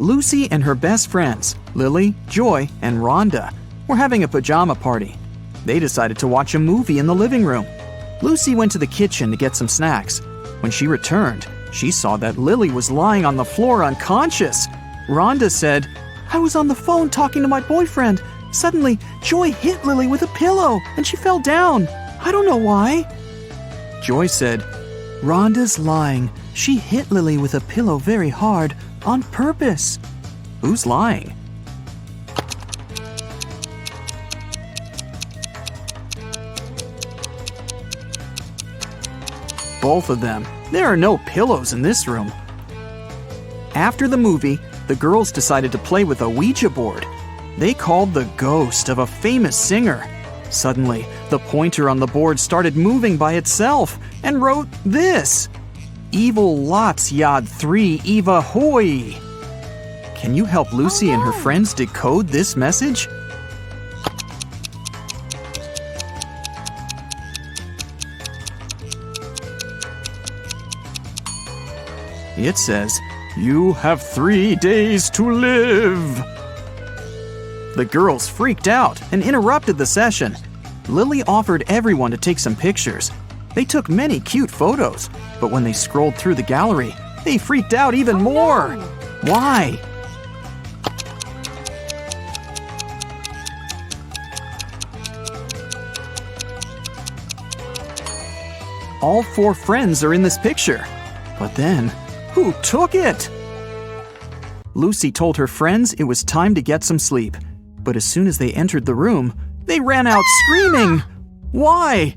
Lucy and her best friends, Lily, Joy, and Rhonda, were having a pajama party. They decided to watch a movie in the living room. Lucy went to the kitchen to get some snacks. When she returned, she saw that Lily was lying on the floor unconscious. Rhonda said, "I was on the phone talking to my boyfriend. Suddenly, Joy hit Lily with a pillow and she fell down. I don't know why." Joy said, "Rhonda's lying. She hit Lily with a pillow very hard, on purpose." Who's lying? Both of them. There are no pillows in this room. After the movie, the girls decided to play with a Ouija board. They called the ghost of a famous singer. Suddenly, the pointer on the board started moving by itself and wrote this: "Evil lots yad 3 Eva hoy." Can you help Lucy and her friends decode this message? It says, "You have 3 days to live." The girls freaked out and interrupted the session. Lily offered everyone to take some pictures. They took many cute photos, but when they scrolled through the gallery, they freaked out even more. Why? All 4 friends are in this picture. But then, who took it? Lucy told her friends it was time to get some sleep. But as soon as they entered the room, they ran out screaming. Why?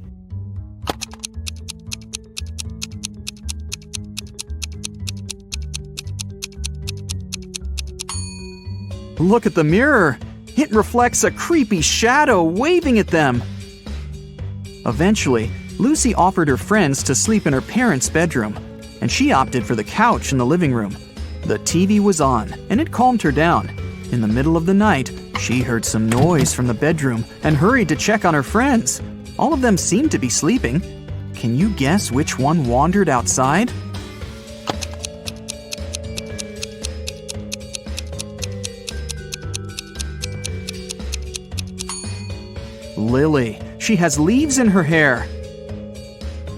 Look at the mirror. It reflects a creepy shadow waving at them. Eventually, Lucy offered her friends to sleep in her parents' bedroom, and she opted for the couch in the living room. The TV was on, and it calmed her down. In the middle of the night, she heard some noise from the bedroom and hurried to check on her friends. All of them seemed to be sleeping. Can you guess which one wandered outside? Lily. She has leaves in her hair.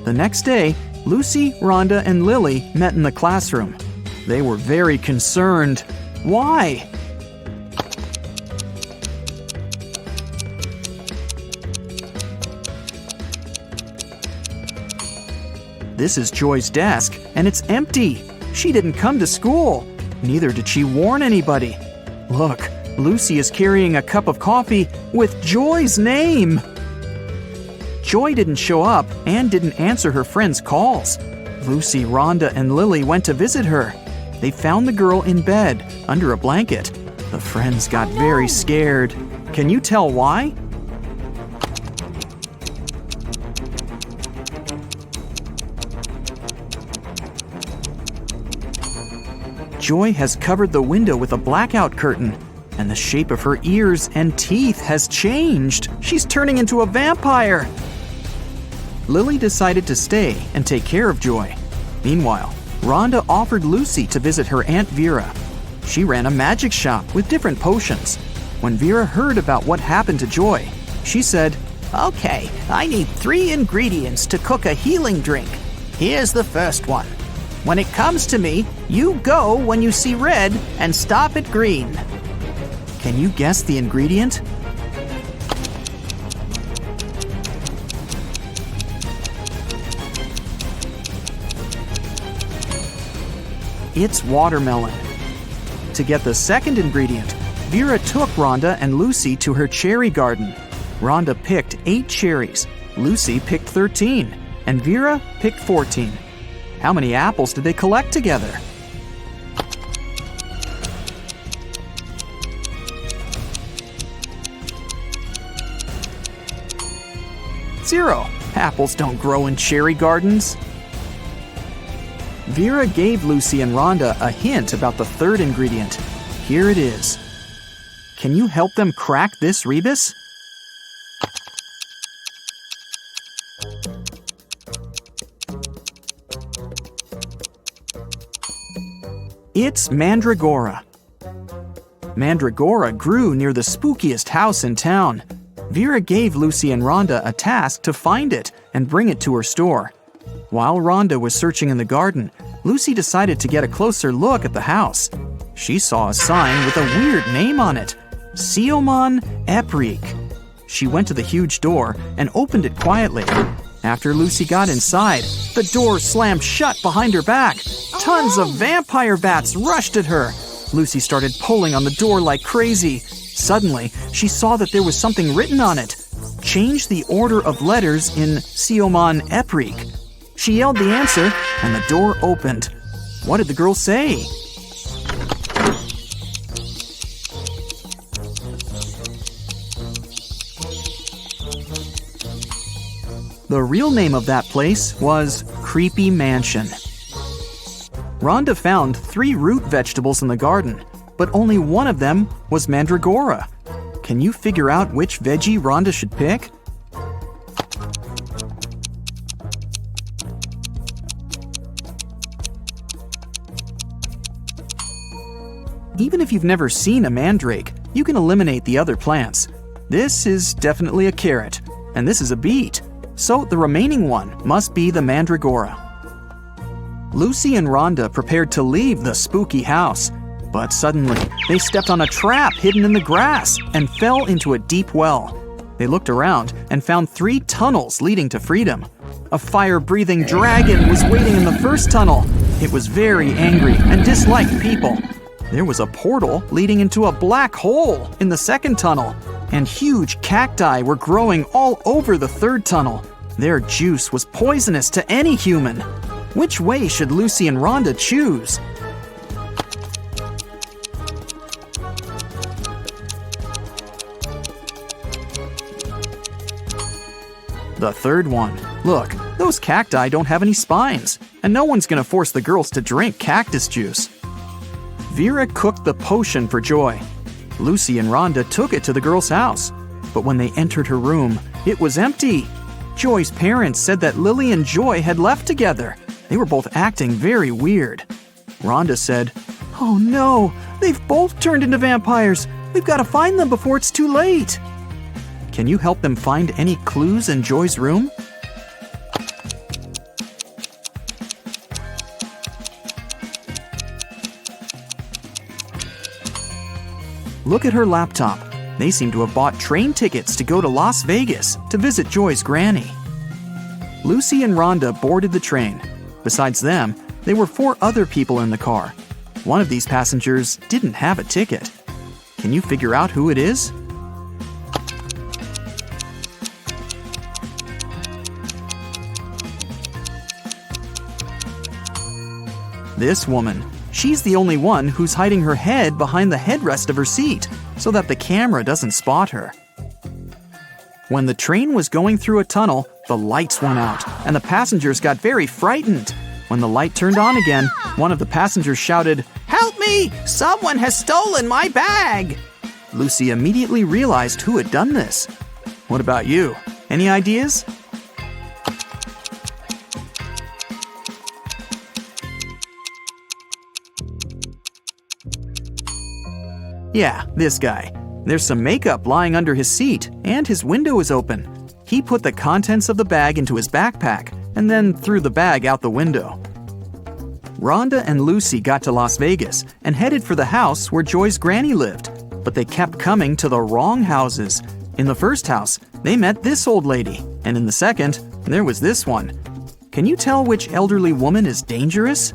The next day, Lucy, Rhonda, and Lily met in the classroom. They were very concerned. Why? This is Joy's desk, and it's empty. She didn't come to school. Neither did she warn anybody. Look, Lucy is carrying a cup of coffee with Joy's name. Joy didn't show up and didn't answer her friends' calls. Lucy, Rhonda, and Lily went to visit her. They found the girl in bed, under a blanket. The friends got very scared. Can you tell why? Joy has covered the window with a blackout curtain, and the shape of her ears and teeth has changed. She's turning into a vampire. Lily decided to stay and take care of Joy. Meanwhile, Rhonda offered Lucy to visit her Aunt Vera. She ran a magic shop with different potions. When Vera heard about what happened to Joy, she said, "Okay, I need 3 ingredients to cook a healing drink. Here's the first one. When it comes to me, you go when you see red and stop at green." Can you guess the ingredient? It's watermelon. To get the second ingredient, Vera took Rhonda and Lucy to her cherry garden. Rhonda picked 8 cherries, Lucy picked 13, and Vera picked 14. How many apples did they collect together? Zero. Apples don't grow in cherry gardens. Vera gave Lucy and Rhonda a hint about the third ingredient. Here it is. Can you help them crack this rebus? It's mandragora. Mandragora grew near the spookiest house in town. Vera gave Lucy and Rhonda a task to find it and bring it to her store. While Rhonda was searching in the garden, Lucy decided to get a closer look at the house. She saw a sign with a weird name on it, Siomon Eprik. She went to the huge door and opened it quietly. After Lucy got inside, the door slammed shut behind her back. Tons of vampire bats rushed at her. Lucy started pulling on the door like crazy. Suddenly, she saw that there was something written on it. Change the order of letters in Siomon Eprik. She yelled the answer, and the door opened. What did the girl say? The real name of that place was Creepy Mansion. Rhonda found 3 root vegetables in the garden, but only one of them was Mandragora. Can you figure out which veggie Rhonda should pick? Even if you've never seen a mandrake, you can eliminate the other plants. This is definitely a carrot, and this is a beet. So the remaining one must be the mandragora. Lucy and Rhonda prepared to leave the spooky house, but suddenly they stepped on a trap hidden in the grass and fell into a deep well. They looked around and found 3 tunnels leading to freedom. A fire-breathing dragon was waiting in the first tunnel. It was very angry and disliked people. There was a portal leading into a black hole in the second tunnel, and huge cacti were growing all over the third tunnel. Their juice was poisonous to any human. Which way should Lucy and Rhonda choose? The third one. Look, those cacti don't have any spines, and no one's gonna force the girls to drink cactus juice. Vera cooked the potion for Joy. Lucy and Rhonda took it to the girl's house, but when they entered her room, it was empty. Joy's parents said that Lily and Joy had left together. They were both acting very weird. Rhonda said, "Oh no, they've both turned into vampires. We've got to find them before it's too late." Can you help them find any clues in Joy's room? Look at her laptop. They seem to have bought train tickets to go to Las Vegas to visit Joy's granny. Lucy and Rhonda boarded the train. Besides them, there were 4 other people in the car. One of these passengers didn't have a ticket. Can you figure out who it is? This woman. She's the only one who's hiding her head behind the headrest of her seat so that the camera doesn't spot her. When the train was going through a tunnel, the lights went out and the passengers got very frightened. When the light turned on again, one of the passengers shouted, Help me! Someone has stolen my bag! Lucy immediately realized who had done this. What about you? Any ideas? Yeah, this guy. There's some makeup lying under his seat, and his window is open. He put the contents of the bag into his backpack, and then threw the bag out the window. Rhonda and Lucy got to Las Vegas and headed for the house where Joy's granny lived, but they kept coming to the wrong houses. In the first house, they met this old lady, and in the second, there was this one. Can you tell which elderly woman is dangerous?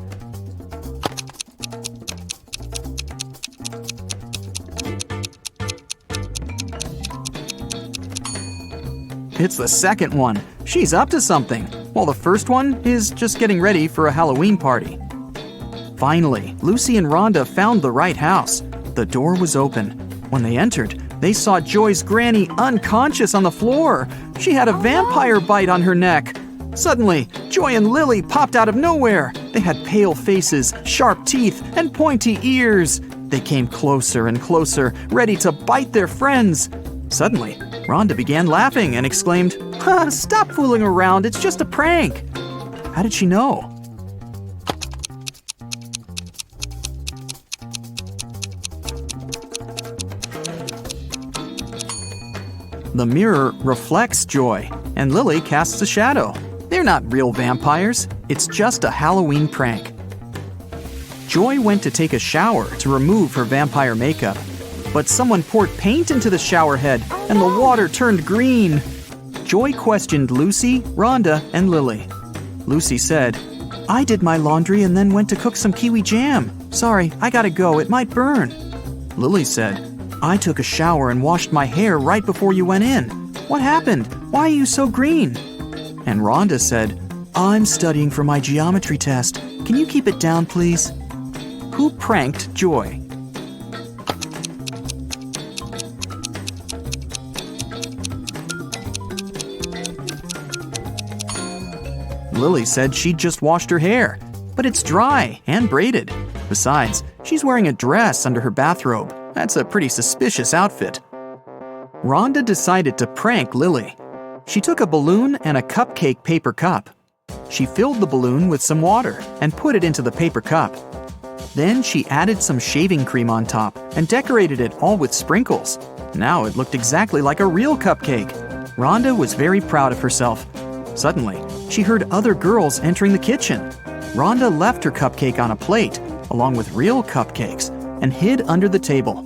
It's the second one. She's up to something, while the first one is just getting ready for a Halloween party. Finally, Lucy and Rhonda found the right house. The door was open. When they entered, they saw Joy's granny unconscious on the floor. She had a vampire bite on her neck. Suddenly, Joy and Lily popped out of nowhere. They had pale faces, sharp teeth, and pointy ears. They came closer and closer, ready to bite their friends. Suddenly, Rhonda began laughing and exclaimed, Stop fooling around, it's just a prank. How did she know? The mirror reflects Joy, and Lily casts a shadow. They're not real vampires. It's just a Halloween prank. Joy went to take a shower to remove her vampire makeup, but someone poured paint into the shower head, and the water turned green. Joy questioned Lucy, Rhonda, and Lily. Lucy said, "I did my laundry and then went to cook some kiwi jam. Sorry, I gotta go, it might burn." Lily said, "I took a shower and washed my hair right before you went in. What happened? Why are you so green?" And Rhonda said, "I'm studying for my geometry test. Can you keep it down, please?" Who pranked Joy? Lily said she'd just washed her hair, but it's dry and braided. Besides, she's wearing a dress under her bathrobe. That's a pretty suspicious outfit. Rhonda decided to prank Lily. She took a balloon and a cupcake paper cup. She filled the balloon with some water and put it into the paper cup. Then she added some shaving cream on top and decorated it all with sprinkles. Now it looked exactly like a real cupcake. Rhonda was very proud of herself. Suddenly, she heard other girls entering the kitchen. Rhonda left her cupcake on a plate, along with real cupcakes, and hid under the table.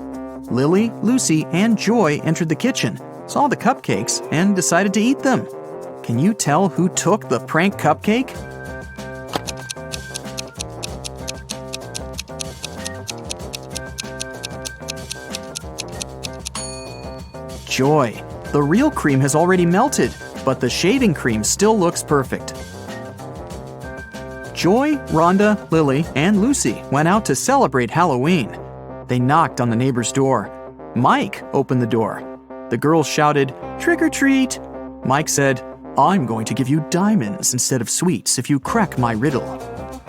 Lily, Lucy, and Joy entered the kitchen, saw the cupcakes, and decided to eat them. Can you tell who took the prank cupcake? Joy. The real cream has already melted, but the shaving cream still looks perfect. Joy, Rhonda, Lily, and Lucy went out to celebrate Halloween. They knocked on the neighbor's door. Mike opened the door. The girls shouted, "Trick or treat!" Mike said, "I'm going to give you diamonds instead of sweets if you crack my riddle.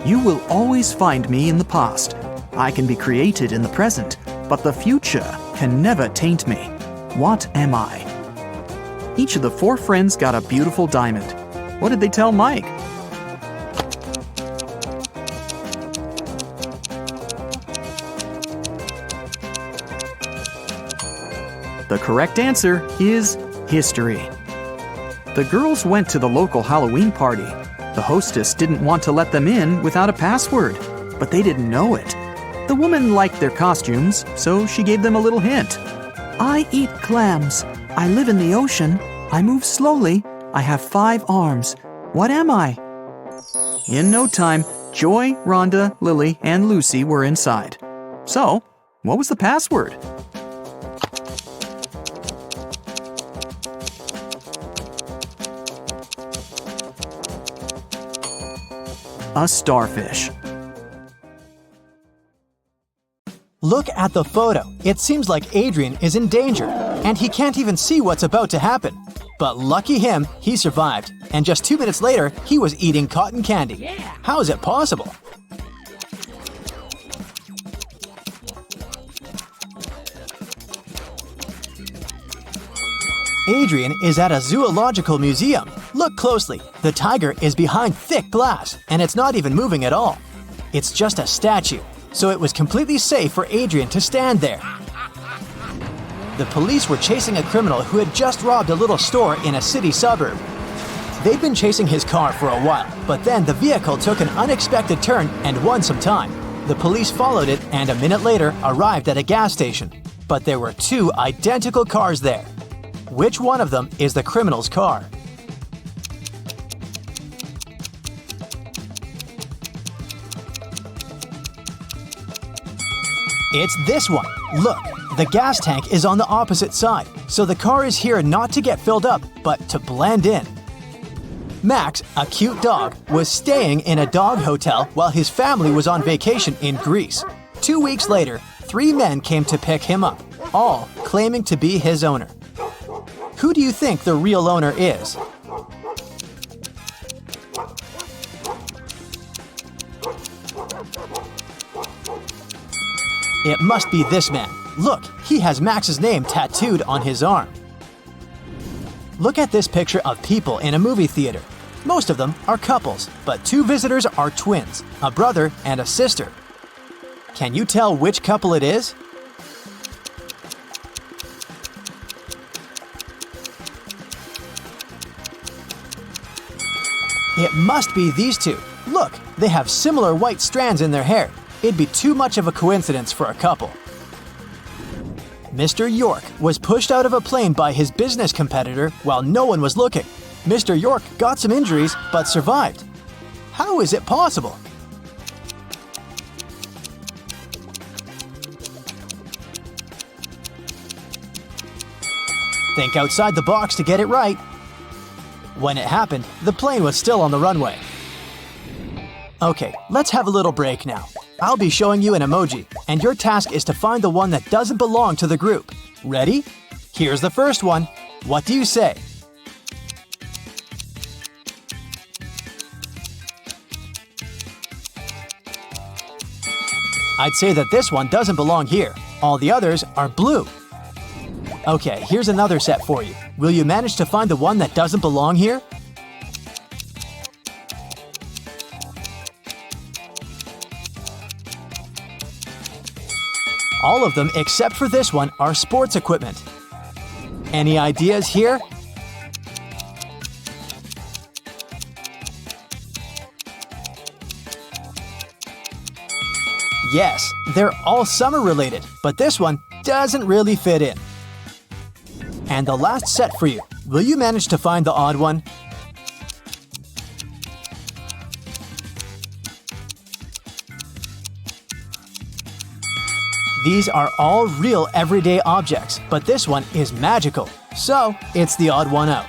You will always find me in the past. I can be created in the present, but the future can never taint me. What am I?" Each of the 4 friends got a beautiful diamond. What did they tell Mike? The correct answer is history. The girls went to the local Halloween party. The hostess didn't want to let them in without a password, but they didn't know it. The woman liked their costumes, so she gave them a little hint. "I eat clams. I live in the ocean. I move slowly. I have 5 arms. What am I?" In no time, Joy, Rhonda, Lily, and Lucy were inside. So, what was the password? A starfish. Look at the photo. It seems like Adrian is in danger, and he can't even see what's about to happen. But lucky him, he survived, and just 2 minutes later, he was eating cotton candy. How is it possible? Adrian is at a zoological museum. Look closely. The tiger is behind thick glass, and it's not even moving at all. It's just a statue, so it was completely safe for Adrian to stand there. The police were chasing a criminal who had just robbed a little store in a city suburb. They'd been chasing his car for a while, but then the vehicle took an unexpected turn and won some time. The police followed it and a minute later arrived at a gas station. But there were 2 identical cars there. Which one of them is the criminal's car? It's this one. Look, the gas tank is on the opposite side, so the car is here not to get filled up, but to blend in. Max, a cute dog, was staying in a dog hotel while his family was on vacation in Greece. 2 weeks later, 3 men came to pick him up, all claiming to be his owner. Who do you think the real owner is? It must be this man. Look, he has Max's name tattooed on his arm. Look at this picture of people in a movie theater. Most of them are couples, but 2 visitors are twins, a brother and a sister. Can you tell which couple it is? It must be these two. Look, they have similar white strands in their hair. It'd be too much of a coincidence for a couple. Mr. York was pushed out of a plane by his business competitor while no one was looking. Mr. York got some injuries but survived. How is it possible? Think outside the box to get it right. When it happened, the plane was still on the runway. Okay, let's have a little break now. I'll be showing you an emoji, and your task is to find the one that doesn't belong to the group. Ready? Here's the first one. What do you say? I'd say that this one doesn't belong here. All the others are blue. Okay, here's another set for you. Will you manage to find the one that doesn't belong here? All of them except for this one are sports equipment. Any ideas here? Yes, they're all summer related, but this one doesn't really fit in. And the last set for you. Will you manage to find the odd one? These are all real everyday objects, but this one is magical, so it's the odd one out.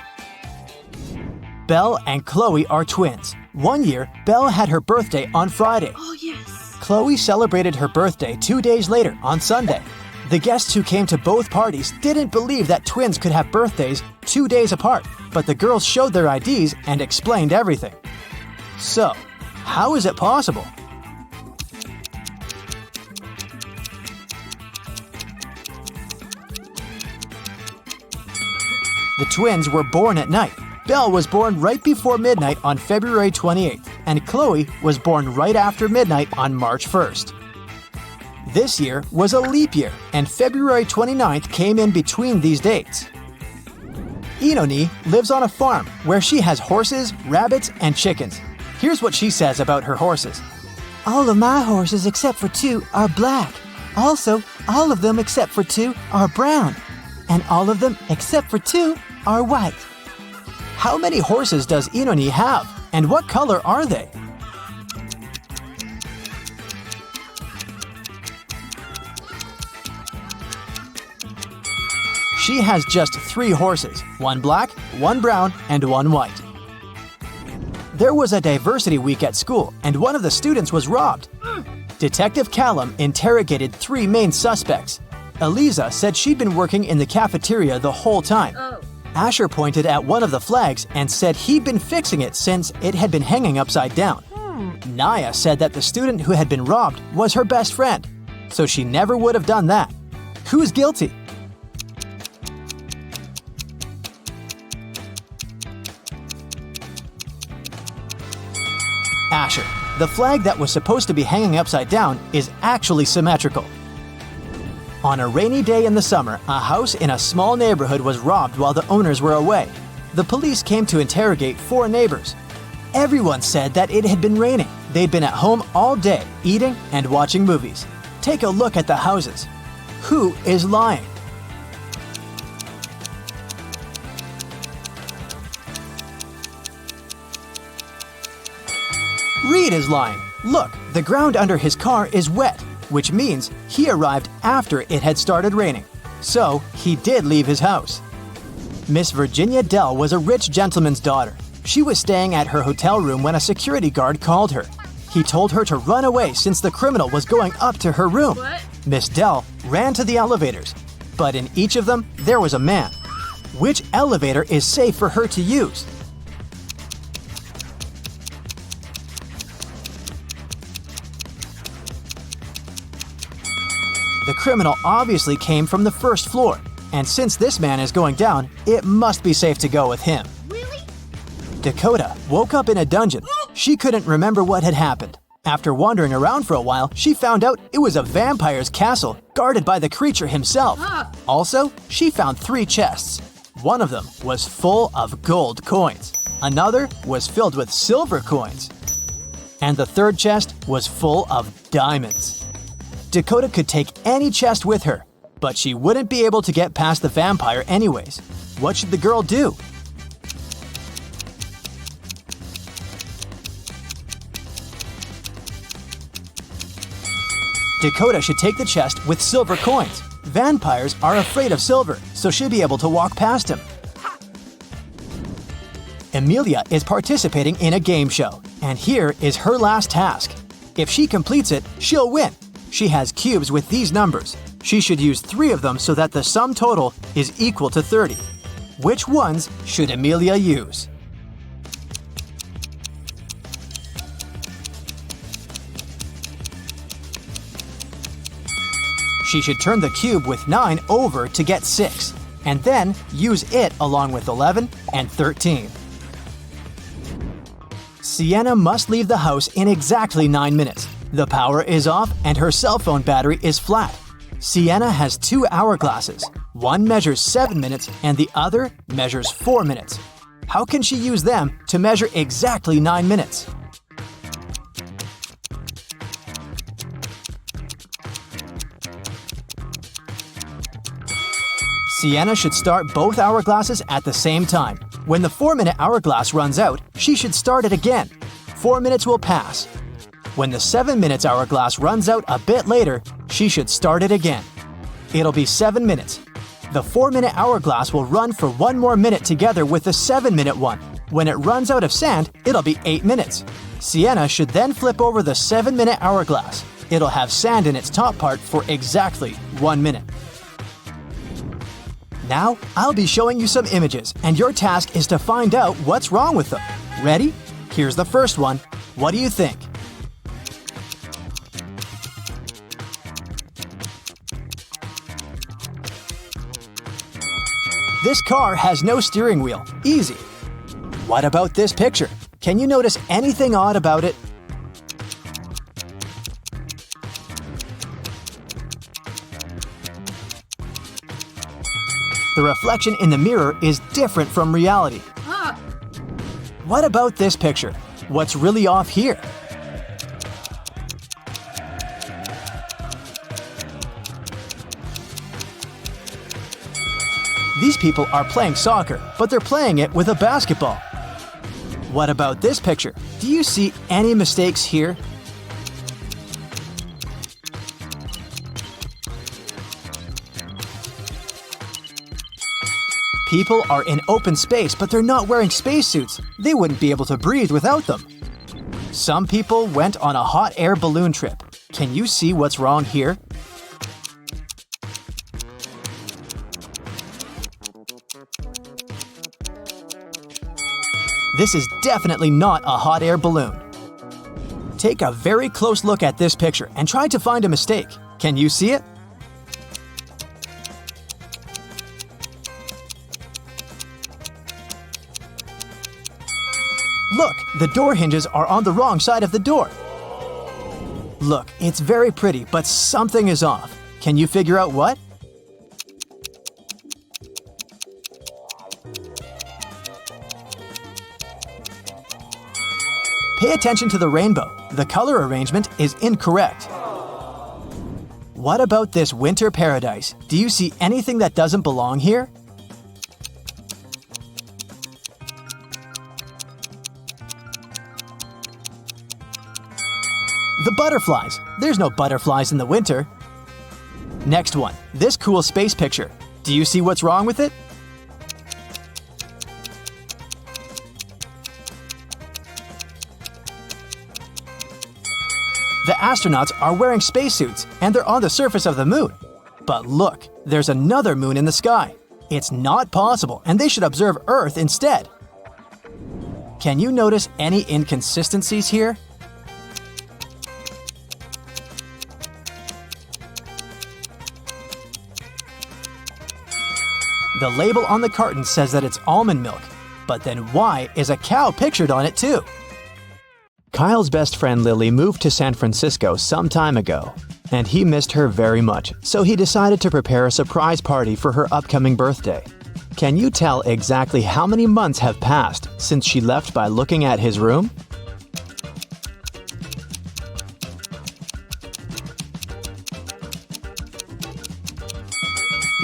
Belle and Chloe are twins. One year, Belle had her birthday on Friday. Oh, yes. Chloe celebrated her birthday 2 days later on Sunday. The guests who came to both parties didn't believe that twins could have birthdays 2 days apart, but the girls showed their IDs and explained everything. So, how is it possible? The twins were born at night. Belle was born right before midnight on February 28th, and Chloe was born right after midnight on March 1st. This year was a leap year, and February 29th came in between these dates. Inoni lives on a farm where she has horses, rabbits, and chickens. Here's what she says about her horses. All of my horses except for 2 are black. Also, all of them except for 2 are brown. And all of them except for 2 are white. How many horses does Inoni have, and what color are they? She has just 3 horses, 1 black, 1 brown, and 1 white. There was a diversity week at school, and one of the students was robbed. Detective Callum interrogated 3 main suspects. Eliza said she'd been working in the cafeteria the whole time. Asher pointed at one of the flags and said he'd been fixing it since it had been hanging upside down. Naya said that the student who had been robbed was her best friend, so she never would have done that. Who's guilty? Asher. The flag that was supposed to be hanging upside down is actually symmetrical. On a rainy day in the summer, a house in a small neighborhood was robbed while the owners were away. The police came to interrogate 4 neighbors. Everyone said that it had been raining. They'd been at home all day, eating and watching movies. Take a look at the houses. Who is lying? Reed is lying. Look, the ground under his car is wet, which means he arrived after it had started raining. So, he did leave his house. Miss Virginia Dell was a rich gentleman's daughter. She was staying at her hotel room when a security guard called her. He told her to run away since the criminal was going up to her room. What? Miss Dell ran to the elevators, but in each of them, there was a man. Which elevator is safe for her to use? The criminal obviously came from the first floor, and since this man is going down, it must be safe to go with him. Really? Dakota woke up in a dungeon. She couldn't remember what had happened. After wandering around for a while, she found out it was a vampire's castle guarded by the creature himself. Also, she found 3 chests. One of them was full of gold coins. Another was filled with silver coins. And the third chest was full of diamonds. Dakota could take any chest with her, but she wouldn't be able to get past the vampire anyways. What should the girl do? Dakota should take the chest with silver coins. Vampires are afraid of silver, so she'll be able to walk past him. Amelia is participating in a game show, and here is her last task. If she completes it, she'll win. She has cubes with these numbers. She should use 3 of them so that the sum total is equal to 30. Which ones should Amelia use? She should turn the cube with 9 over to get 6, and then use it along with 11 and 13. Sienna must leave the house in exactly 9 minutes. The power is off and her cell phone battery is flat. Sienna has 2 hourglasses. One measures 7 minutes and the other measures 4 minutes. How can she use them to measure exactly 9 minutes? Sienna should start both hourglasses at the same time. When the 4-minute hourglass runs out, she should start it again. 4 minutes will pass. When the 7 minutes hourglass runs out a bit later, she should start it again. It'll be 7 minutes. The 4-minute hourglass will run for 1 more minute together with the 7-minute one. When it runs out of sand, it'll be 8 minutes. Sienna should then flip over the 7-minute hourglass. It'll have sand in its top part for exactly 1 minute. Now, I'll be showing you some images, and your task is to find out what's wrong with them. Ready? Here's the first one. What do you think? This car has no steering wheel. Easy. What about this picture? Can you notice anything odd about it? The reflection in the mirror is different from reality. What about this picture? What's really off here? These people are playing soccer, but they're playing it with a basketball. What about this picture? Do you see any mistakes here? People are in open space, but they're not wearing spacesuits. They wouldn't be able to breathe without them. Some people went on a hot air balloon trip. Can you see what's wrong here? This is definitely not a hot air balloon. Take a very close look at this picture and try to find a mistake. Can you see it? Look, the door hinges are on the wrong side of the door. Look, it's very pretty, but something is off. Can you figure out what? Pay attention to the rainbow. The color arrangement is incorrect. What about this winter paradise? Do you see anything that doesn't belong here? The butterflies. There's no butterflies in the winter. Next one. This cool space picture. Do you see what's wrong with it? The astronauts are wearing spacesuits and they're on the surface of the moon. But look, there's another moon in the sky. It's not possible, and they should observe Earth instead. Can you notice any inconsistencies here? The label on the carton says that it's almond milk, but then why is a cow pictured on it too? Kyle's best friend Lily moved to San Francisco some time ago, and he missed her very much, so he decided to prepare a surprise party for her upcoming birthday. Can you tell exactly how many months have passed since she left by looking at his room?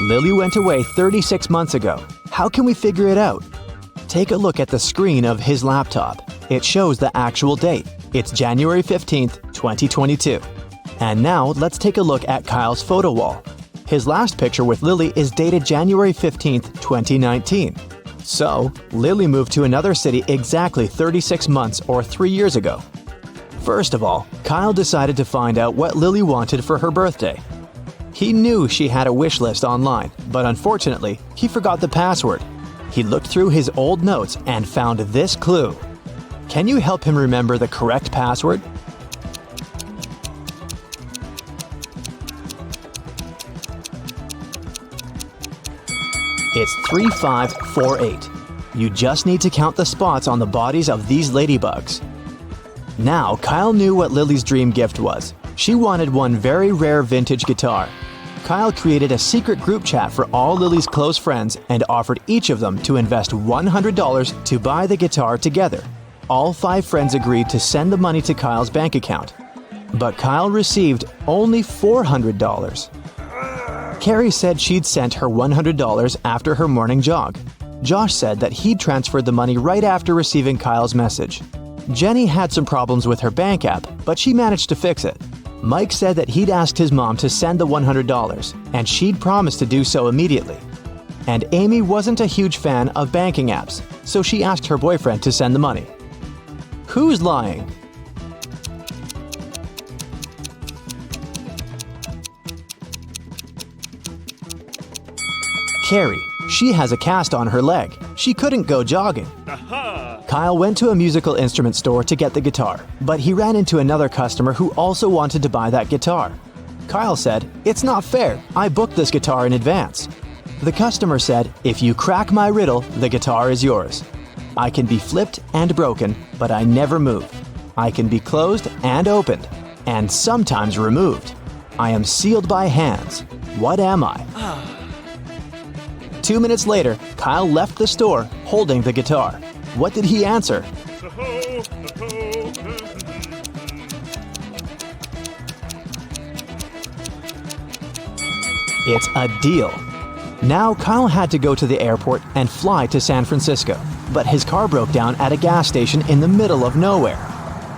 Lily went away 36 months ago. How can we figure it out? Take a look at the screen of his laptop. It shows the actual date. It's January 15th, 2022. And now let's take a look at Kyle's photo wall. His last picture with Lily is dated January 15th, 2019. So, Lily moved to another city exactly 36 months or 3 years ago. First of all, Kyle decided to find out what Lily wanted for her birthday. He knew she had a wish list online, but unfortunately, he forgot the password. He looked through his old notes and found this clue. Can you help him remember the correct password? It's 3548. You just need to count the spots on the bodies of these ladybugs. Now, Kyle knew what Lily's dream gift was. She wanted one very rare vintage guitar. Kyle created a secret group chat for all Lily's close friends and offered each of them to invest $100 to buy the guitar together. All 5 friends agreed to send the money to Kyle's bank account. But Kyle received only $400. Carrie said she'd sent her $100 after her morning jog. Josh said that he'd transferred the money right after receiving Kyle's message. Jenny had some problems with her bank app, but she managed to fix it. Mike said that he'd asked his mom to send the $100, and she'd promised to do so immediately. And Amy wasn't a huge fan of banking apps, so she asked her boyfriend to send the money. Who's lying? Carrie. She has a cast on her leg. She couldn't go jogging. Kyle went to a musical instrument store to get the guitar, but he ran into another customer who also wanted to buy that guitar. Kyle said, "It's not fair. I booked this guitar in advance." The customer said, "If you crack my riddle, the guitar is yours. I can be flipped and broken, but I never move. I can be closed and opened, and sometimes removed. I am sealed by hands. What am I?" 2 minutes later, Kyle left the store holding the guitar. What did he answer? It's a deal. Now Kyle had to go to the airport and fly to San Francisco, but his car broke down at a gas station in the middle of nowhere.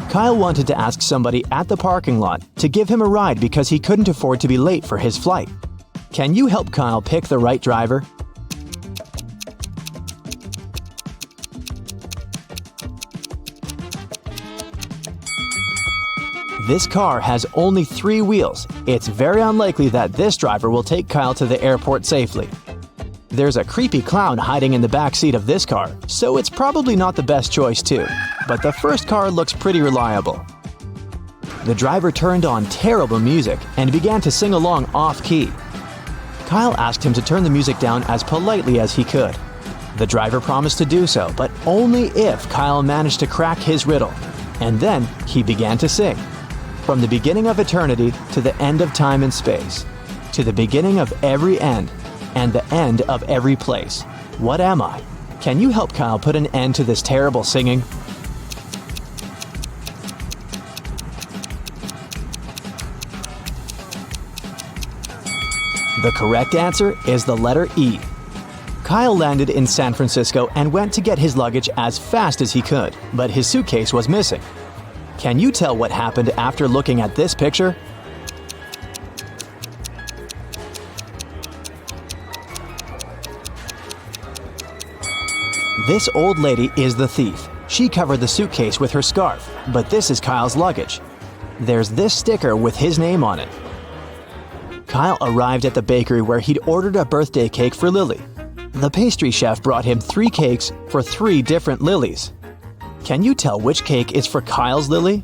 Kyle wanted to ask somebody at the parking lot to give him a ride because he couldn't afford to be late for his flight. Can you help Kyle pick the right driver? This car has only 3 wheels. It's very unlikely that this driver will take Kyle to the airport safely. There's a creepy clown hiding in the back seat of this car, so it's probably not the best choice too. But the first car looks pretty reliable. The driver turned on terrible music and began to sing along off-key. Kyle asked him to turn the music down as politely as he could. The driver promised to do so, but only if Kyle managed to crack his riddle. And then he began to sing. From the beginning of eternity to the end of time and space, to the beginning of every end, and the end of every place. What am I? Can you help Kyle put an end to this terrible singing? The correct answer is the letter E. Kyle landed in San Francisco and went to get his luggage as fast as he could, but his suitcase was missing. Can you tell what happened after looking at this picture? This old lady is the thief. She covered the suitcase with her scarf, but this is Kyle's luggage. There's this sticker with his name on it. Kyle arrived at the bakery where he'd ordered a birthday cake for Lily. The pastry chef brought him 3 cakes for 3 different Lilies. Can you tell which cake is for Kyle's Lily?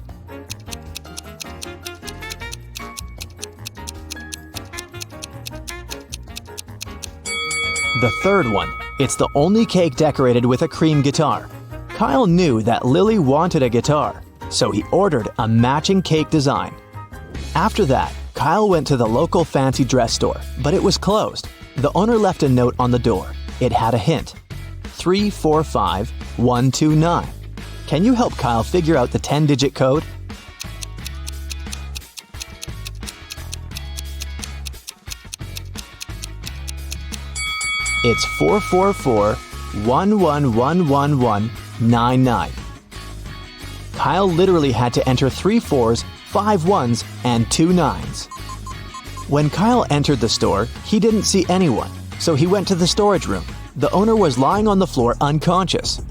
The third one. It's the only cake decorated with a cream guitar. Kyle knew that Lily wanted a guitar, so he ordered a matching cake design. After that, Kyle went to the local fancy dress store, but it was closed. The owner left a note on the door. It had a hint: 345129. Can you help Kyle figure out the 10-digit code? It's 444-111199. Kyle literally had to enter 3 4s, 5 1s, and 2 9s. When Kyle entered the store, he didn't see anyone, so he went to the storage room. The owner was lying on the floor unconscious.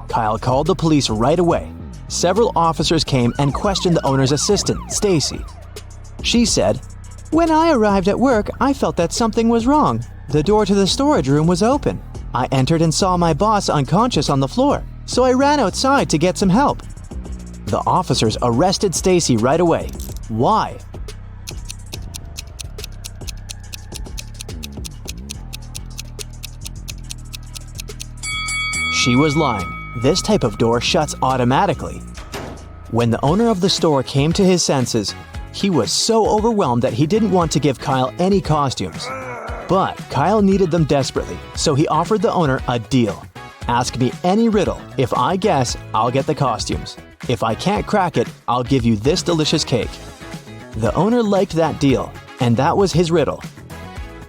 Kyle called the police right away. Several officers came and questioned the owner's assistant, Stacy. She said, "When I arrived at work, I felt that something was wrong. The door to the storage room was open. I entered and saw my boss unconscious on the floor, so I ran outside to get some help." The officers arrested Stacy right away. Why? She was lying. This type of door shuts automatically. When the owner of the store came to his senses, he was so overwhelmed that he didn't want to give Kyle any costumes. But Kyle needed them desperately, so he offered the owner a deal. "Ask me any riddle. If I guess, I'll get the costumes. If I can't crack it, I'll give you this delicious cake." The owner liked that deal, and that was his riddle.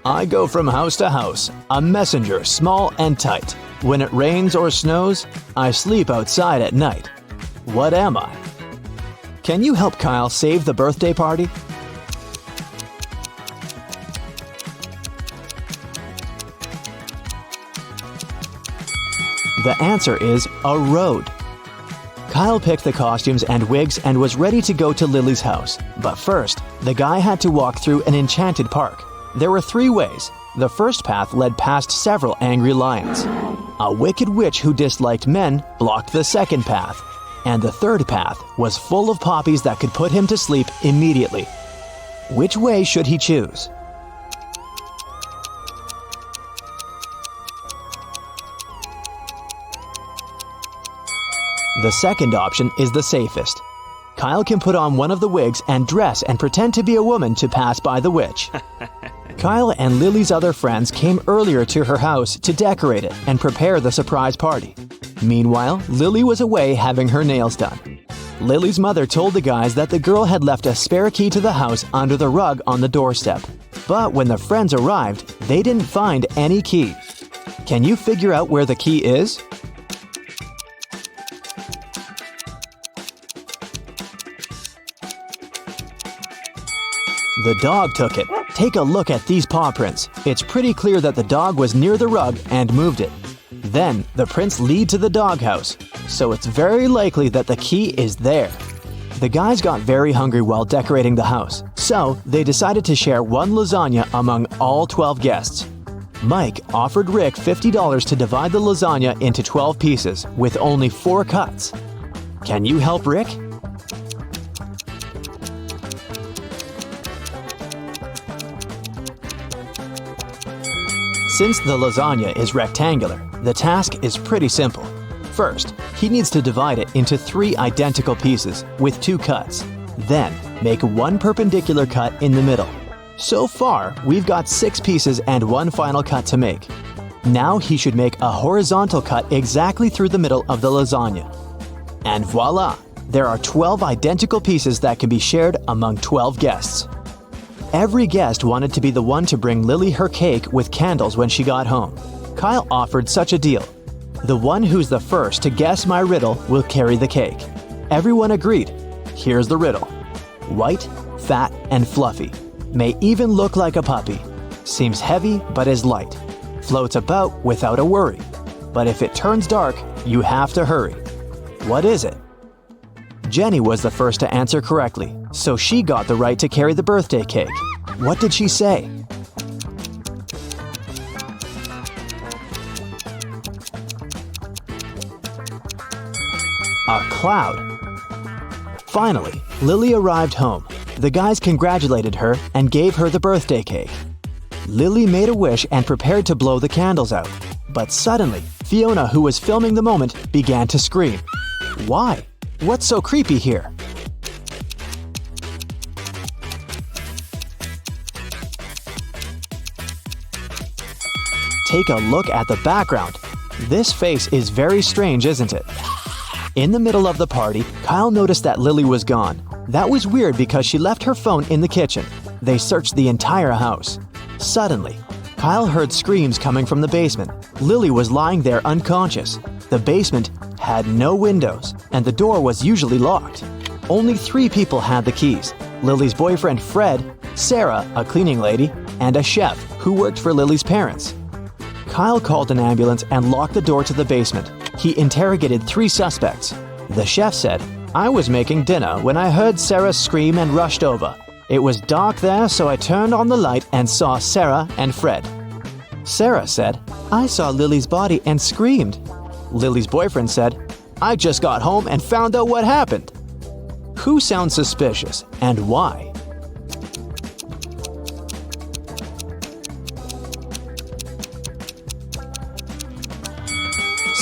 "I go from house to house, a messenger small and tight. When it rains or snows, I sleep outside at night. What am I?" Can you help Kyle save the birthday party? The answer is a road. Kyle picked the costumes and wigs and was ready to go to Lily's house. But first, the guy had to walk through an enchanted park. There were 3 ways. The first path led past several angry lions. A wicked witch who disliked men blocked the second path. And the third path was full of poppies that could put him to sleep immediately. Which way should he choose? The second option is the safest. Kyle can put on one of the wigs and dress and pretend to be a woman to pass by the witch. Kyle and Lily's other friends came earlier to her house to decorate it and prepare the surprise party. Meanwhile, Lily was away having her nails done. Lily's mother told the guys that the girl had left a spare key to the house under the rug on the doorstep. But when the friends arrived, they didn't find any key. Can you figure out where the key is? The dog took it. Take a look at these paw prints. It's pretty clear that the dog was near the rug and moved it. Then, the prints lead to the doghouse, so it's very likely that the key is there. The guys got very hungry while decorating the house, so they decided to share one lasagna among all 12 guests. Mike offered Rick $50 to divide the lasagna into 12 pieces with only 4 cuts. Can you help Rick? Since the lasagna is rectangular, the task is pretty simple. First, he needs to divide it into 3 identical pieces with 2 cuts. Then, make 1 perpendicular cut in the middle. So far, we've got 6 pieces and 1 final cut to make. Now he should make a horizontal cut exactly through the middle of the lasagna. And voila! There are 12 identical pieces that can be shared among 12 guests. Every guest wanted to be the one to bring Lily her cake with candles when she got home. Kyle offered such a deal. The one who's the first to guess my riddle will carry the cake. Everyone agreed. Here's the riddle. White, fat, and fluffy. May even look like a puppy. Seems heavy but is light. Floats about without a worry. But if it turns dark, you have to hurry. What is it? Jenny was the first to answer correctly, so she got the right to carry the birthday cake. What did she say? A cloud. Finally, Lily arrived home. The guys congratulated her and gave her the birthday cake. Lily made a wish and prepared to blow the candles out. But suddenly, Fiona, who was filming the moment, began to scream. Why? What's so creepy here? Take a look at the background. This face is very strange, isn't it? In the middle of the party, Kyle noticed that Lily was gone. That was weird because she left her phone in the kitchen. They searched the entire house. Suddenly, Kyle heard screams coming from the basement. Lily was lying there unconscious. The basement had no windows, and the door was usually locked. Only 3 people had the keys: Lily's boyfriend Fred, Sarah, a cleaning lady, and a chef who worked for Lily's parents. Kyle called an ambulance and locked the door to the basement. He interrogated 3 suspects. The chef said, "I was making dinner when I heard Sarah scream and rushed over. It was dark there, so I turned on the light and saw Sarah and Fred." Sarah said, "I saw Lily's body and screamed." Lily's boyfriend said, "I just got home and found out what happened." Who sounds suspicious and why?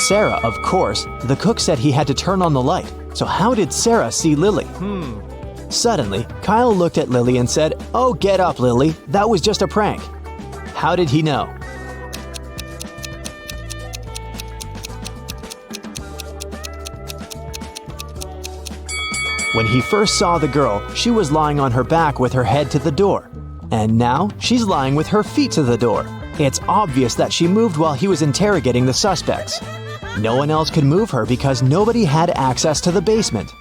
Sarah, of course. The cook said he had to turn on the light. So how did Sarah see Lily? Suddenly, Kyle looked at Lily and said, "Oh, get up, Lily. That was just a prank." How did he know? When he first saw the girl, she was lying on her back with her head to the door. And now, she's lying with her feet to the door. It's obvious that she moved while he was interrogating the suspects. No one else could move her because nobody had access to the basement.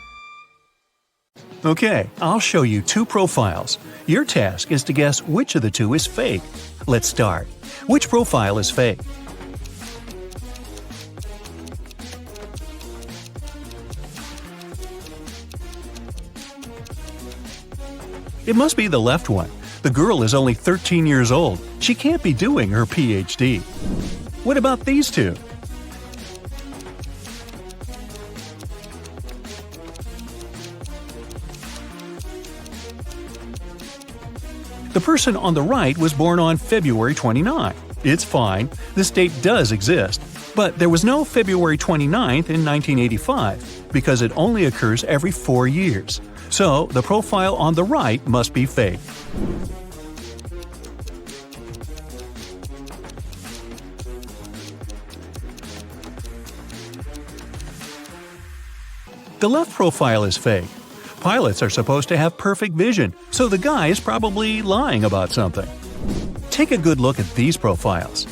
Okay, I'll show you 2 profiles. Your task is to guess which of the 2 is fake. Let's start. Which profile is fake? It must be the left one. The girl is only 13 years old. She can't be doing her PhD. What about these 2? The person on the right was born on February 29. It's fine, this date does exist, but there was no February 29th in 1985 because it only occurs every 4 years. So the profile on the right must be fake. The left profile is fake. Pilots are supposed to have perfect vision, so the guy is probably lying about something. Take a good look at these profiles.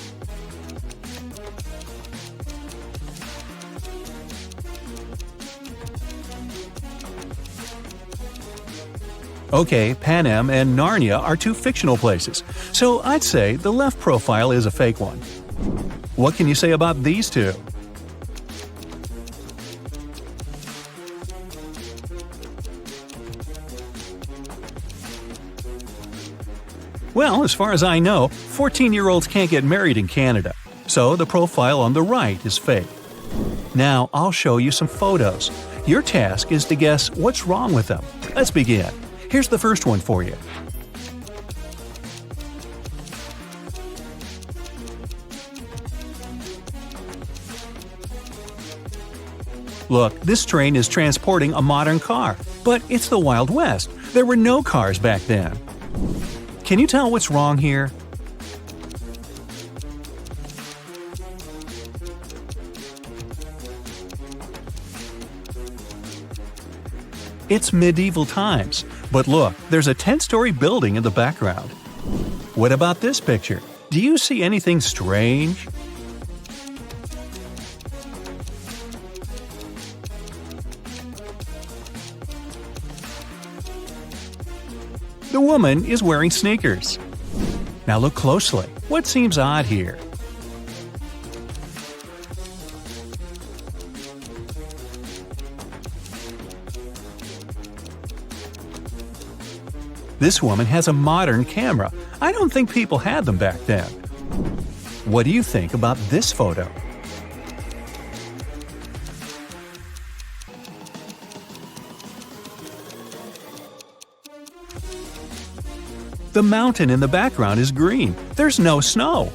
Okay, Pan Am and Narnia are 2 fictional places, so I'd say the left profile is a fake one. What can you say about these 2? Well, as far as I know, 14-year-olds can't get married in Canada, so the profile on the right is fake. Now, I'll show you some photos. Your task is to guess what's wrong with them. Let's begin. Here's the first one for you. Look, this train is transporting a modern car, but it's the Wild West. There were no cars back then. Can you tell what's wrong here? It's medieval times, but look, there's a 10-story building in the background. What about this picture? Do you see anything strange? The woman is wearing sneakers. Now look closely. What seems odd here? This woman has a modern camera. I don't think people had them back then. What do you think about this photo? The mountain in the background is green. There's no snow.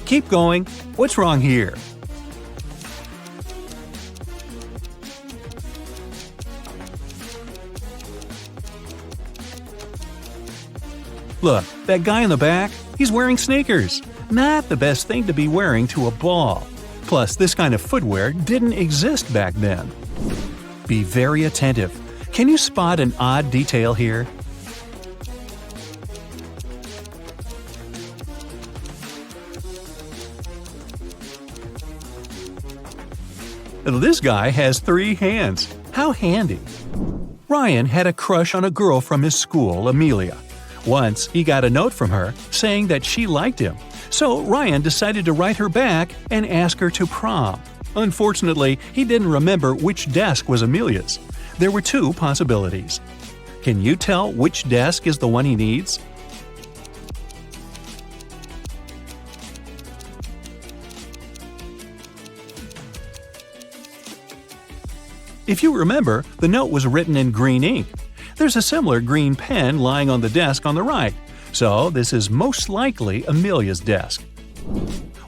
Keep going. What's wrong here? Look, that guy in the back, He's wearing sneakers. Not the best thing to be wearing to a ball. Plus, this kind of footwear didn't exist back then. Be very attentive. Can you spot an odd detail here? This guy has 3 hands. How handy. Ryan had a crush on a girl from his school, Amelia. Once, he got a note from her saying that she liked him. So Ryan decided to write her back and ask her to prom. Unfortunately, he didn't remember which desk was Amelia's. There were 2 possibilities. Can you tell which desk is the one he needs? If you remember, the note was written in green ink. There's a similar green pen lying on the desk on the right, so this is most likely Amelia's desk.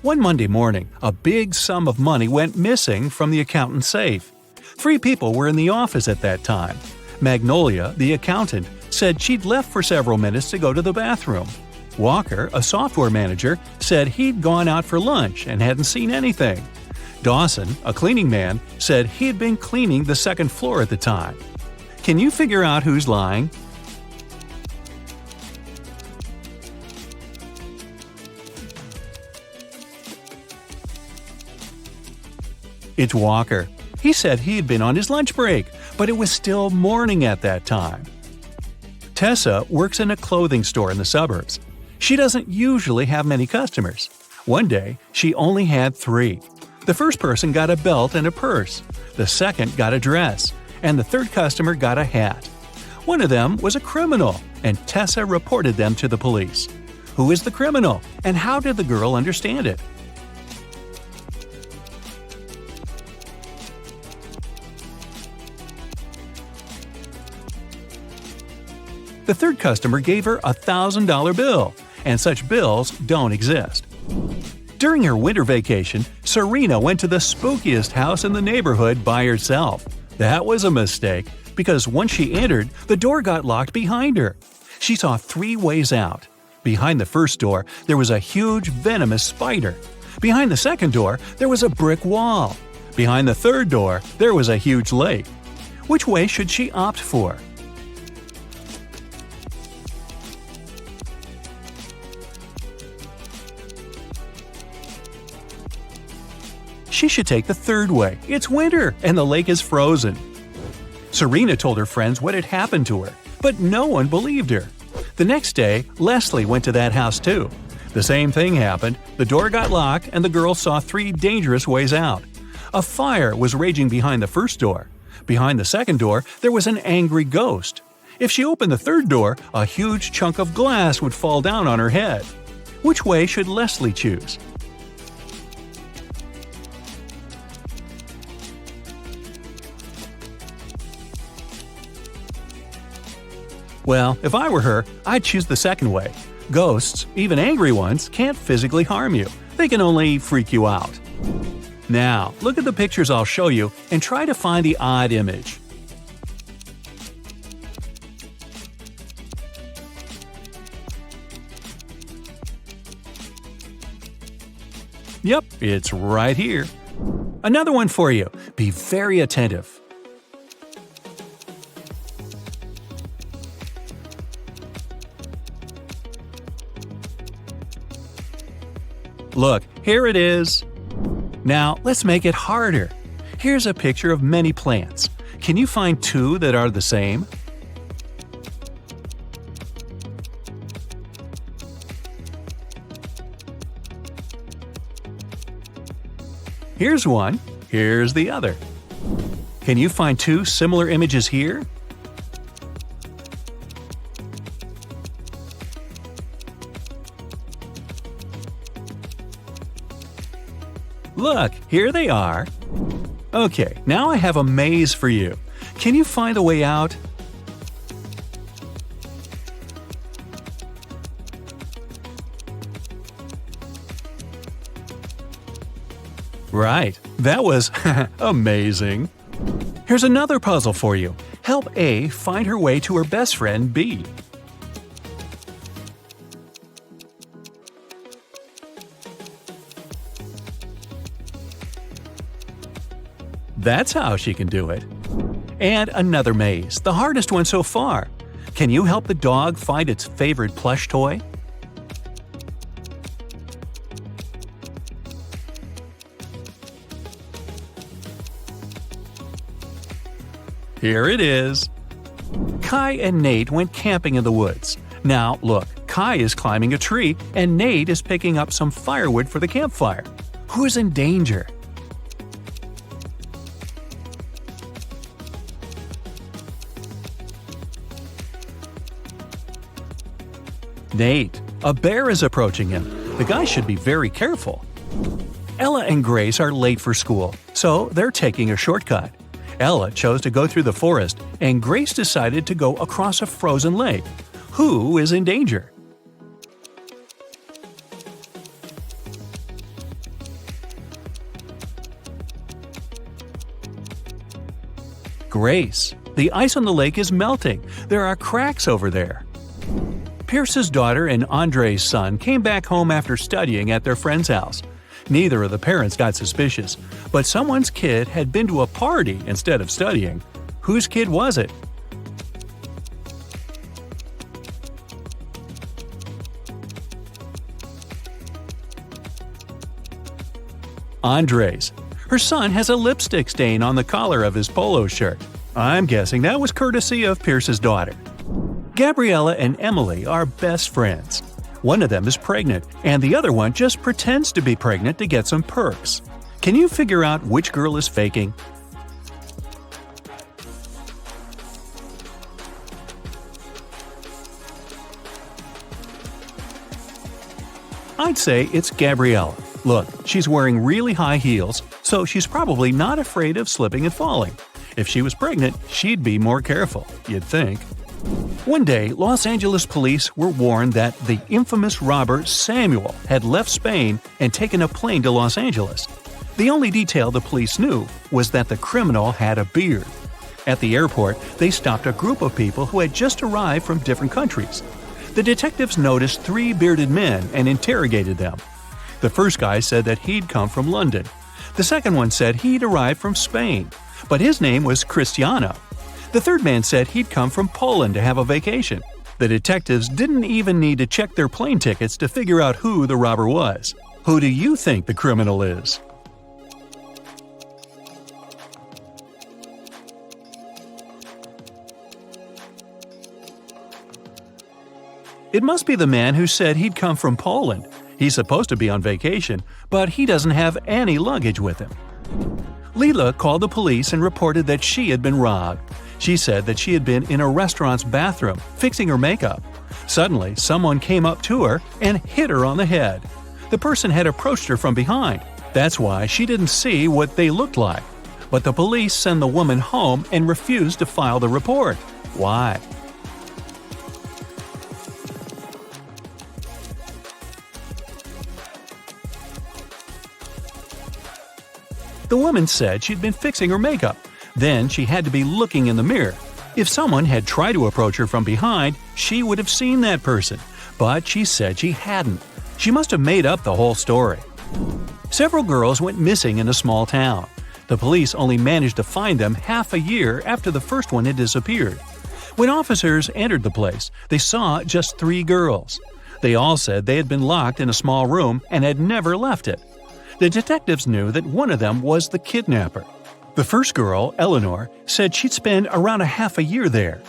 One Monday morning, a big sum of money went missing from the accountant's safe. 3 people were in the office at that time. Magnolia, the accountant, said she'd left for several minutes to go to the bathroom. Walker, a software manager, said he'd gone out for lunch and hadn't seen anything. Dawson, a cleaning man, said he'd been cleaning the 2nd floor at the time. Can you figure out who's lying? It's Walker. He said he'd been on his lunch break, but it was still morning at that time. Tessa works in a clothing store in the suburbs. She doesn't usually have many customers. One day, she only had 3. The first person got a belt and a purse, the second got a dress, and the third customer got a hat. One of them was a criminal, and Tessa reported them to the police. Who is the criminal, and how did the girl understand it? The third customer gave her a $1,000 bill, and such bills don't exist. During her winter vacation, Serena went to the spookiest house in the neighborhood by herself. That was a mistake, because once she entered, the door got locked behind her. She saw 3 ways out. Behind the first door, there was a huge venomous spider. Behind the second door, there was a brick wall. Behind the third door, there was a huge lake. Which way should she opt for? She should take the third way. It's winter, and the lake is frozen. Serena told her friends what had happened to her, but no one believed her. The next day, Leslie went to that house too. The same thing happened. The door got locked, and the girl saw 3 dangerous ways out. A fire was raging behind the first door. Behind the second door, there was an angry ghost. If she opened the third door, a huge chunk of glass would fall down on her head. Which way should Leslie choose? Well, if I were her, I'd choose the second way. Ghosts, even angry ones, can't physically harm you. They can only freak you out. Now, look at the pictures I'll show you and try to find the odd image. Yep, it's right here. Another one for you. Be very attentive. Look, here it is. Now, let's make it harder. Here's a picture of many plants. Can you find 2 that are the same? Here's one. Here's the other. Can you find 2 similar images here? Look, here they are. Okay, now I have a maze for you. Can you find the way out? Right, that was amazing. Here's another puzzle for you. Help A find her way to her best friend B. That's how she can do it. And another maze, the hardest one so far. Can you help the dog find its favorite plush toy? Here it is. Kai and Nate went camping in the woods. Now, look, Kai is climbing a tree and Nate is picking up some firewood for the campfire. Who's in danger? Nate. A bear is approaching him. The guy should be very careful. Ella and Grace are late for school, so they're taking a shortcut. Ella chose to go through the forest, and Grace decided to go across a frozen lake. Who is in danger? Grace. The ice on the lake is melting. There are cracks over there. Pierce's daughter and Andre's son came back home after studying at their friend's house. Neither of the parents got suspicious, but someone's kid had been to a party instead of studying. Whose kid was it? Andre's. Her son has a lipstick stain on the collar of his polo shirt. I'm guessing that was courtesy of Pierce's daughter. Gabriella and Emily are best friends. One of them is pregnant, and the other one just pretends to be pregnant to get some perks. Can you figure out which girl is faking? I'd say it's Gabriella. Look, she's wearing really high heels, so she's probably not afraid of slipping and falling. If she was pregnant, she'd be more careful, you'd think. One day, Los Angeles police were warned that the infamous robber Samuel had left Spain and taken a plane to Los Angeles. The only detail the police knew was that the criminal had a beard. At the airport, they stopped a group of people who had just arrived from different countries. The detectives noticed 3 bearded men and interrogated them. The first guy said that he'd come from London. The second one said he'd arrived from Spain, but his name was Cristiano. The third man said he'd come from Poland to have a vacation. The detectives didn't even need to check their plane tickets to figure out who the robber was. Who do you think the criminal is? It must be the man who said he'd come from Poland. He's supposed to be on vacation, but he doesn't have any luggage with him. Leela called the police and reported that she had been robbed. She said that she had been in a restaurant's bathroom, fixing her makeup. Suddenly, someone came up to her and hit her on the head. The person had approached her from behind. That's why she didn't see what they looked like. But the police sent the woman home and refused to file the report. Why? The woman said she'd been fixing her makeup. Then she had to be looking in the mirror. If someone had tried to approach her from behind, she would have seen that person. But she said she hadn't. She must have made up the whole story. Several girls went missing in a small town. The police only managed to find them half a year after the first one had disappeared. When officers entered the place, they saw just 3 girls. They all said they had been locked in a small room and had never left it. The detectives knew that one of them was the kidnapper. The first girl, Eleanor, said she'd spend around a half a year there.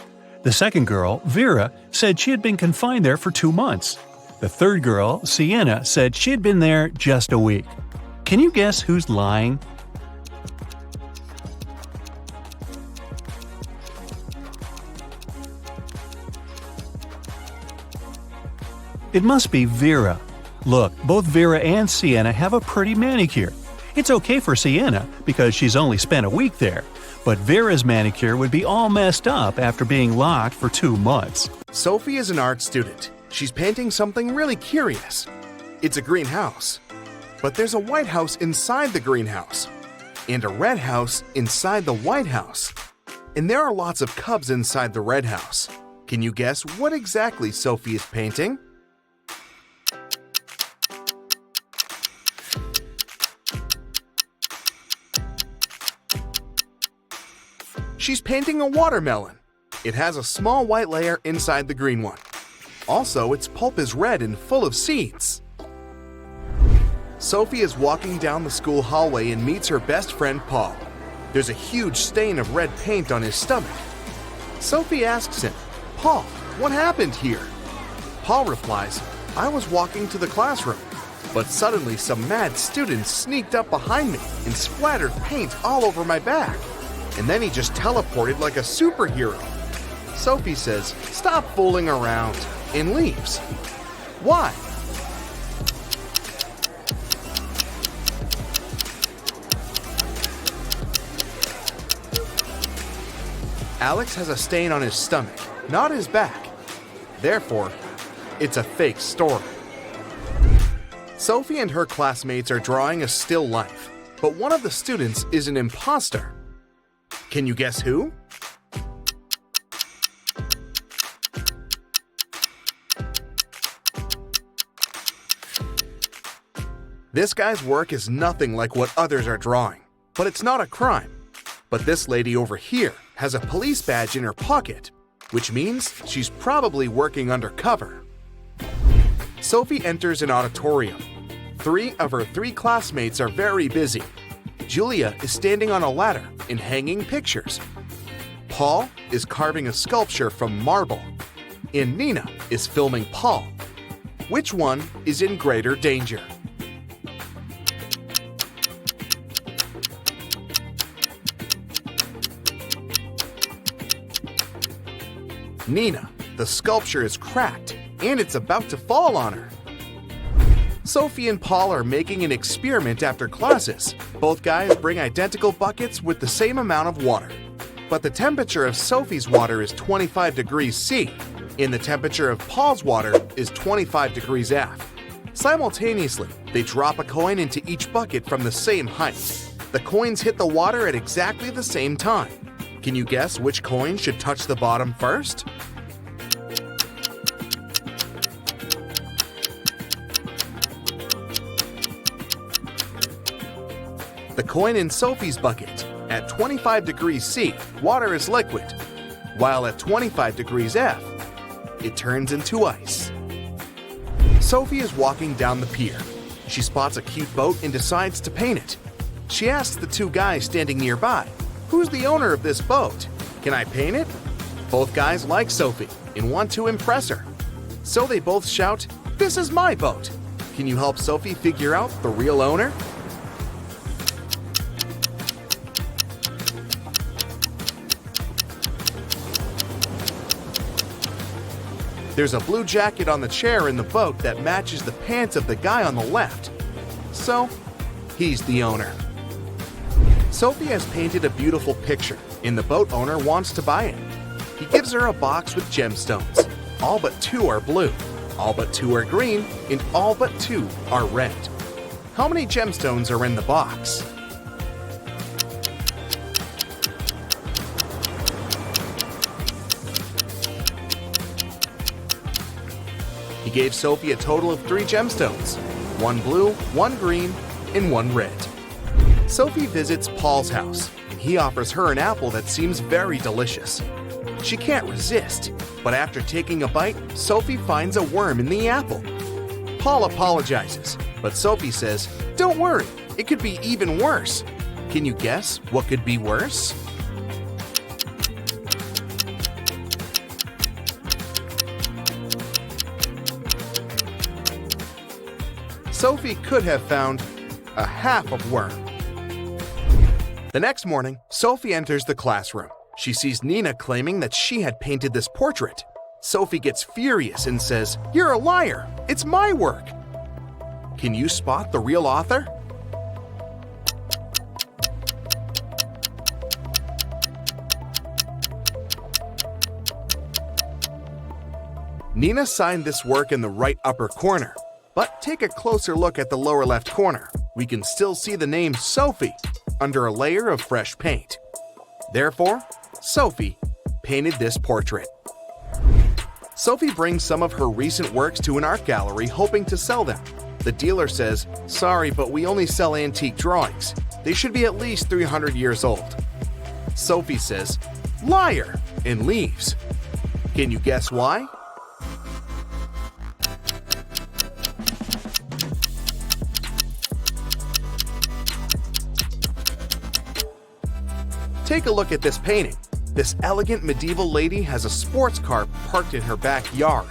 The second girl, Vera, said she had been confined there for 2 months. The third girl, Sienna, said she had been there just a week. Can you guess who's lying? It must be Vera. Look, both Vera and Sienna have a pretty manicure. It's okay for Sienna because she's only spent a week there, but Vera's manicure would be all messed up after being locked for 2 months. Sophie is an art student. She's painting something really curious. It's a greenhouse. But there's a white house inside the greenhouse, and a red house inside the white house. And there are lots of cubs inside the red house. Can you guess what exactly Sophie is painting? She's painting a watermelon. It has a small white layer inside the green one. Also, its pulp is red and full of seeds. Sophie is walking down the school hallway and meets her best friend Paul. There's a huge stain of red paint on his stomach. Sophie asks him, "Paul, what happened here?" Paul replies, "I was walking to the classroom, but suddenly some mad students sneaked up behind me and splattered paint all over my back. And then he just teleported like a superhero." Sophie says, "Stop fooling around," and leaves. Why? Alex has a stain on his stomach, not his back. Therefore, it's a fake story. Sophie and her classmates are drawing a still life, but one of the students is an imposter. Can you guess who? This guy's work is nothing like what others are drawing, but it's not a crime. But this lady over here has a police badge in her pocket, which means she's probably working undercover. Sophie enters an auditorium. 3 of her 3 classmates are very busy. Julia is standing on a ladder and hanging pictures. Paul is carving a sculpture from marble. And Nina is filming Paul. Which one is in greater danger? Nina, the sculpture is cracked and it's about to fall on her. Sophie and Paul are making an experiment after classes. Both guys bring identical buckets with the same amount of water. But the temperature of Sophie's water is 25 degrees C, and the temperature of Paul's water is 25 degrees F. Simultaneously, they drop a coin into each bucket from the same height. The coins hit the water at exactly the same time. Can you guess which coin should touch the bottom first? The coin in Sophie's bucket. At 25 degrees C, water is liquid, while at 25 degrees F, it turns into ice. Sophie is walking down the pier. She spots a cute boat and decides to paint it. She asks the 2 guys standing nearby, "Who's the owner of this boat? Can I paint it?" Both guys like Sophie and want to impress her. So they both shout, "This is my boat. Can you help Sophie figure out the real owner?" There's a blue jacket on the chair in the boat that matches the pants of the guy on the left. So, he's the owner. Sophie has painted a beautiful picture, and the boat owner wants to buy it. He gives her a box with gemstones. All but 2 are blue, all but 2 are green, and all but 2 are red. How many gemstones are in the box? He gave Sophie a total of 3 gemstones, 1 blue, 1 green, and 1 red. Sophie visits Paul's house, and he offers her an apple that seems very delicious. She can't resist, but after taking a bite, Sophie finds a worm in the apple. Paul apologizes, but Sophie says, "Don't worry, it could be even worse." Can you guess what could be worse? Sophie could have found a half of worm. The next morning, Sophie enters the classroom. She sees Nina claiming that she had painted this portrait. Sophie gets furious and says, "You're a liar! It's my work!" Can you spot the real author? Nina signed this work in the right upper corner. But take a closer look at the lower left corner. We can still see the name Sophie under a layer of fresh paint. Therefore, Sophie painted this portrait. Sophie brings some of her recent works to an art gallery hoping to sell them. The dealer says, "Sorry, but we only sell antique drawings. They should be at least 300 years old." Sophie says, liar, and leaves. Can you guess why? Take a look at this painting. This elegant medieval lady has a sports car parked in her backyard.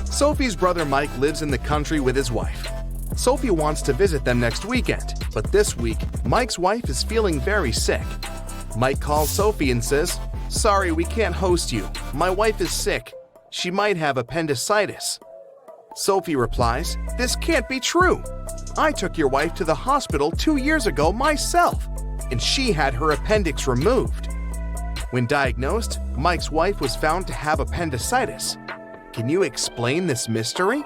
Sophie's brother Mike lives in the country with his wife. Sophie wants to visit them next weekend, but this week, Mike's wife is feeling very sick. Mike calls Sophie and says, "Sorry, we can't host you. My wife is sick. She might have appendicitis." Sophie replies, "This can't be true. I took your wife to the hospital 2 years ago myself, and she had her appendix removed." When diagnosed, Mike's wife was found to have appendicitis. Can you explain this mystery?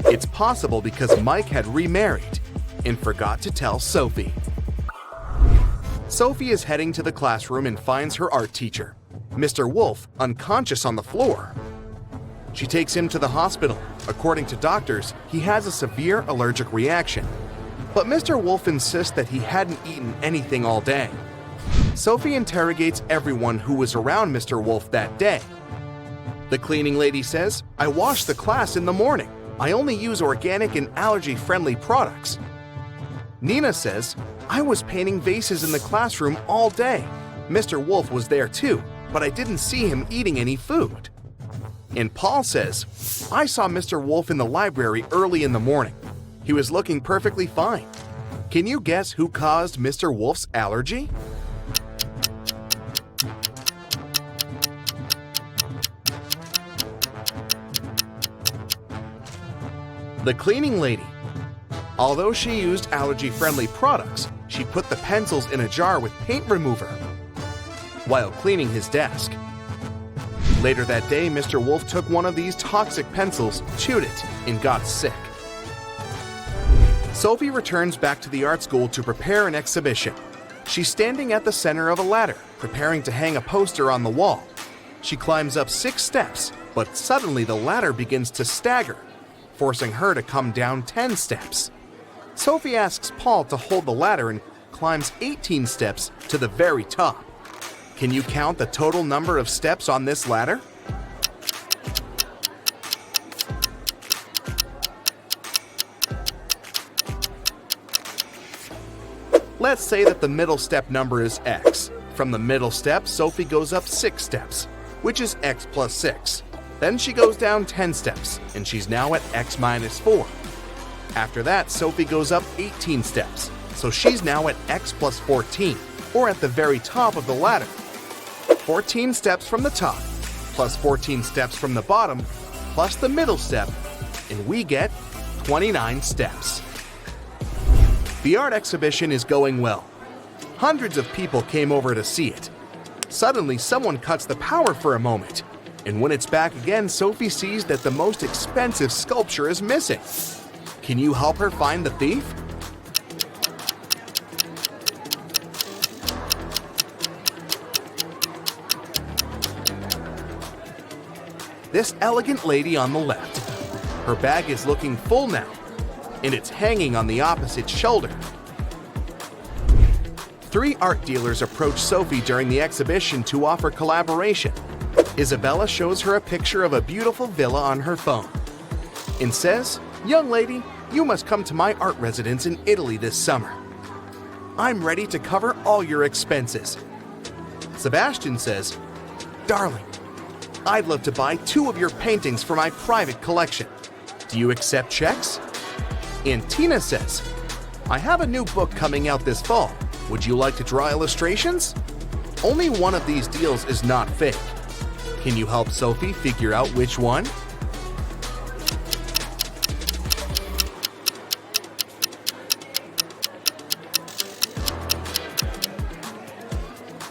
It's possible because Mike had remarried and forgot to tell Sophie. Sophie is heading to the classroom and finds her art teacher, Mr. Wolf, unconscious on the floor. She takes him to the hospital. According to doctors, he has a severe allergic reaction. But Mr. Wolf insists that he hadn't eaten anything all day. Sophie interrogates everyone who was around Mr. Wolf that day. The cleaning lady says, "I wash the class in the morning. I only use organic and allergy-friendly products." Nina says, "I was painting vases in the classroom all day. Mr. Wolf was there too, but I didn't see him eating any food." And Paul says, "I saw Mr. Wolf in the library early in the morning. He was looking perfectly fine." Can you guess who caused Mr. Wolf's allergy? The cleaning lady. Although she used allergy-friendly products, she put the pencils in a jar with paint remover while cleaning his desk. Later that day, Mr. Wolf took one of these toxic pencils, chewed it, and got sick. Sophie returns back to the art school to prepare an exhibition. She's standing at the center of a ladder, preparing to hang a poster on the wall. She climbs up 6 steps, but suddenly the ladder begins to stagger, forcing her to come down 10 steps. Sophie asks Paul to hold the ladder and climbs 18 steps to the very top. Can you count the total number of steps on this ladder? Let's say that the middle step number is x. From the middle step, Sophie goes up 6 steps, which is x plus 6. Then she goes down 10 steps, and she's now at x minus 4. After that, Sophie goes up 18 steps, so she's now at x plus 14, or at the very top of the ladder. 14 steps from the top, plus 14 steps from the bottom, plus the middle step, and we get 29 steps. The art exhibition is going well. Hundreds of people came over to see it. Suddenly, someone cuts the power for a moment, and when it's back again, Sophie sees that the most expensive sculpture is missing. Can you help her find the thief? This elegant lady on the left. Her bag is looking full now, and it's hanging on the opposite shoulder. 3 art dealers approach Sophie during the exhibition to offer collaboration. Isabella shows her a picture of a beautiful villa on her phone and says, "Young lady, you must come to my art residence in Italy this summer. I'm ready to cover all your expenses." Sebastian says, "Darling, I'd love to buy 2 of your paintings for my private collection. Do you accept checks?" And Tina says, "I have a new book coming out this fall. Would you like to draw illustrations?" Only one of these deals is not fake. Can you help Sophie figure out which one?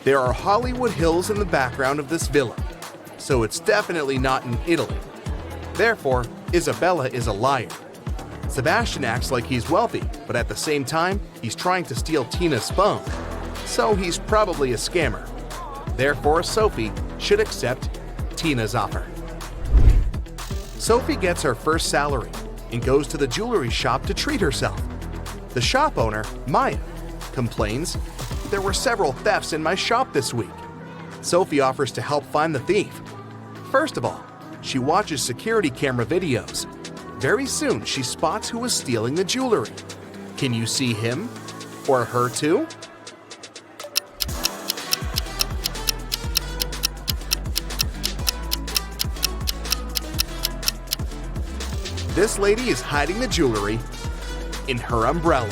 There are Hollywood Hills in the background of this villa, so it's definitely not in Italy. Therefore, Isabella is a liar. Sebastian acts like he's wealthy, but at the same time, he's trying to steal Tina's phone, so he's probably a scammer. Therefore, Sophie should accept Tina's offer. Sophie gets her first salary and goes to the jewelry shop to treat herself. The shop owner, Maya, complains, "There were several thefts in my shop this week." Sophie offers to help find the thief. First of all, she watches security camera videos. Very soon, she spots who was stealing the jewelry. Can you see him? Or her too? This lady is hiding the jewelry in her umbrella.